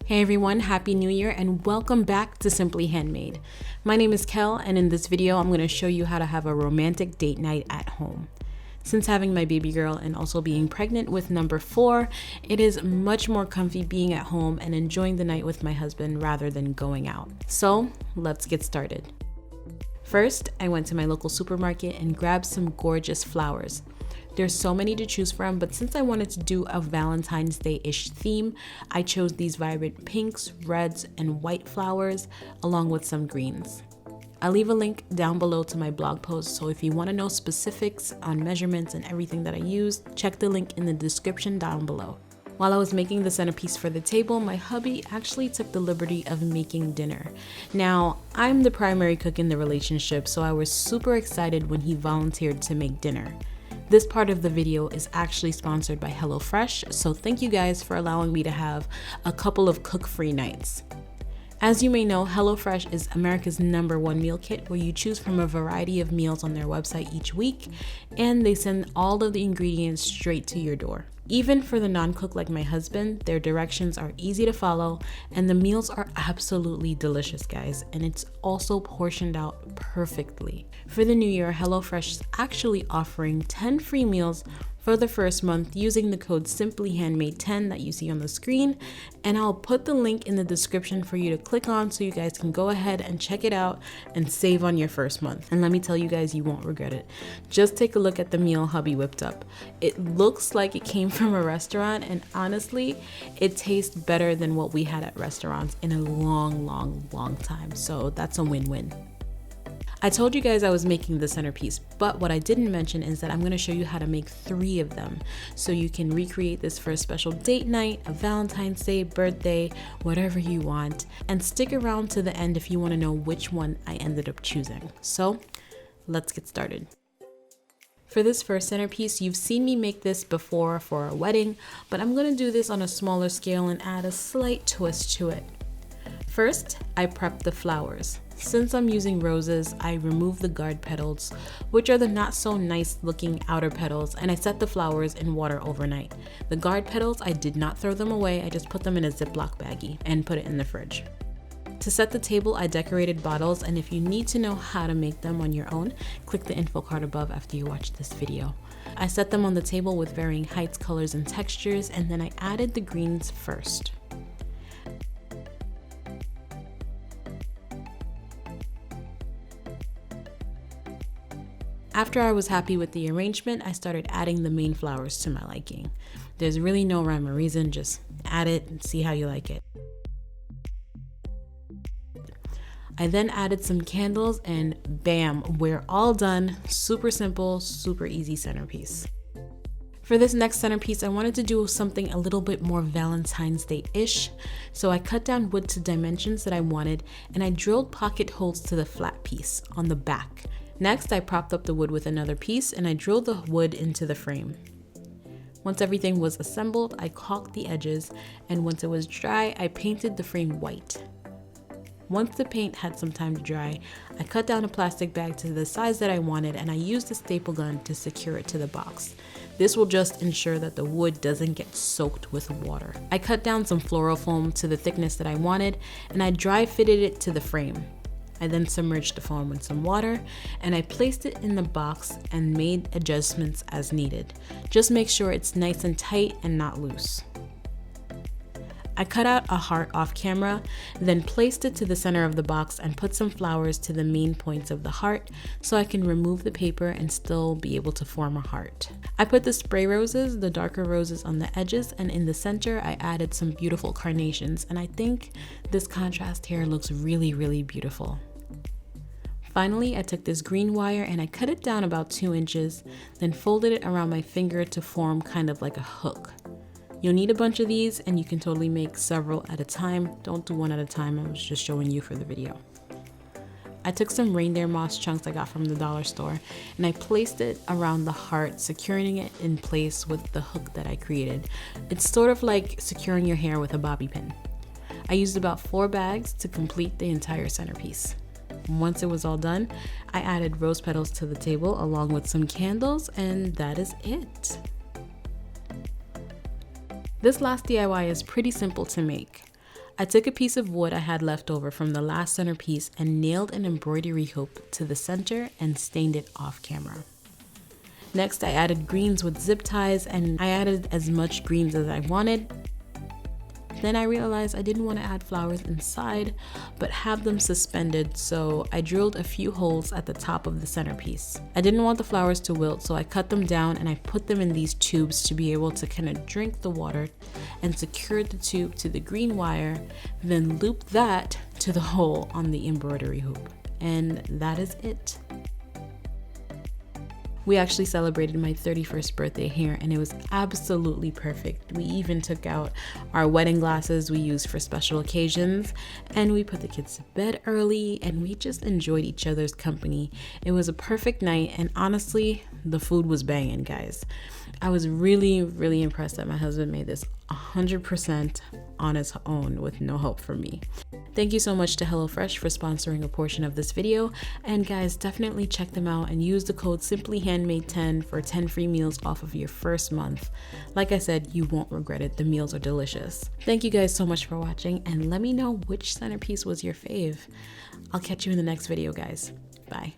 Hey everyone, Happy New Year and welcome back to Simply Handmade. My name is Kell and in this video I'm going to show you how to have a romantic date night at home. Since having my baby girl and also being pregnant with number 4, it is much more comfy being at home and enjoying the night with my husband rather than going out. So let's get started. First, I went to my local supermarket and grabbed some gorgeous flowers. There's so many to choose from, but since I wanted to do a Valentine's Day-ish theme, I chose these vibrant pinks, reds, and white flowers, along with some greens. I'll leave a link down below to my blog post, so if you want to know specifics on measurements and everything that I used, check the link in the description down below. While I was making the centerpiece for the table, my hubby actually took the liberty of making dinner. Now, I'm the primary cook in the relationship, so I was super excited when he volunteered to make dinner. This part of the video is actually sponsored by HelloFresh, so thank you guys for allowing me to have a couple of cook-free nights. As you may know, HelloFresh is America's #1 meal kit where you choose from a variety of meals on their website each week, and they send all of the ingredients straight to your door. Even for the non-cook like my husband, their directions are easy to follow, and the meals are absolutely delicious, guys, and it's also portioned out perfectly. For the new year, HelloFresh is actually offering 10 free meals for the first month using the code SimplyHandmade10 that you see on the screen, and I'll put the link in the description for you to click on so you guys can go ahead and check it out and save on your first month. And let me tell you guys, you won't regret it. Just take a look at the meal hubby whipped up. It looks like it came from a restaurant, and honestly, it tastes better than what we had at restaurants in a long time. So that's a win-win. I told you guys I was making the centerpiece, but what I didn't mention is that I'm going to show you how to make 3 of them so you can recreate this for a special date night, a Valentine's Day, birthday, whatever you want, and stick around to the end if you want to know which one I ended up choosing. So let's get started. For this first centerpiece, you've seen me make this before for a wedding, but I'm going to do this on a smaller scale and add a slight twist to it. First, I prep the flowers. Since I'm using roses, I remove the guard petals, which are the not so nice looking outer petals, and I set the flowers in water overnight. The guard petals, I did not throw them away, I just put them in a Ziploc baggie and put it in the fridge. To set the table, I decorated bottles, and if you need to know how to make them on your own, click the info card above after you watch this video. I set them on the table with varying heights, colors, and textures, and then I added the greens first. After I was happy with the arrangement, I started adding the main flowers to my liking. There's really no rhyme or reason, just add it and see how you like it. I then added some candles and bam, we're all done. Super simple, super easy centerpiece. For this next centerpiece, I wanted to do something a little bit more Valentine's Day-ish, so I cut down wood to dimensions that I wanted, and I drilled pocket holes to the flat piece on the back. Next, I propped up the wood with another piece and I drilled the wood into the frame. Once everything was assembled, I caulked the edges, and once it was dry, I painted the frame white. Once the paint had some time to dry, I cut down a plastic bag to the size that I wanted, and I used a staple gun to secure it to the box. This will just ensure that the wood doesn't get soaked with water. I cut down some floral foam to the thickness that I wanted, and I dry fitted it to the frame. I then submerged the foam in some water, and I placed it in the box and made adjustments as needed. Just make sure it's nice and tight and not loose. I cut out a heart off camera, then placed it to the center of the box and put some flowers to the main points of the heart so I can remove the paper and still be able to form a heart. I put the spray roses, the darker roses on the edges, and in the center I added some beautiful carnations, and I think this contrast here looks really beautiful. Finally, I took this green wire and I cut it down about 2 inches, then folded it around my finger to form kind of like a hook. You'll need a bunch of these, and you can totally make several at a time. Don't do one at a time, I was just showing you for the video. I took some reindeer moss chunks I got from the dollar store, and I placed it around the heart, securing it in place with the hook that I created. It's sort of like securing your hair with a bobby pin. I used about 4 bags to complete the entire centerpiece. Once it was all done, I added rose petals to the table along with some candles, and that is it. This last DIY is pretty simple to make. I took a piece of wood I had left over from the last centerpiece and nailed an embroidery hoop to the center and stained it off camera. Next, I added greens with zip ties, and I added as much greens as I wanted. Then I realized I didn't want to add flowers inside, but have them suspended, so I drilled a few holes at the top of the centerpiece. I didn't want the flowers to wilt, so I cut them down and I put them in these tubes to be able to kind of drink the water, and secured the tube to the green wire, then looped that to the hole on the embroidery hoop. And that is it. We actually celebrated my 31st birthday here, and it was absolutely perfect. We even took out our wedding glasses we used for special occasions, and we put the kids to bed early, and we just enjoyed each other's company. It was a perfect night, and honestly, the food was banging, guys. I was really, really impressed that my husband made this 100% on his own with no help from me. Thank you so much to HelloFresh for sponsoring a portion of this video. And guys, definitely check them out and use the code SimplyHandmade10 for 10 free meals off of your first month. Like I said, you won't regret it. The meals are delicious. Thank you guys so much for watching, and let me know which centerpiece was your fave. I'll catch you in the next video, guys. Bye.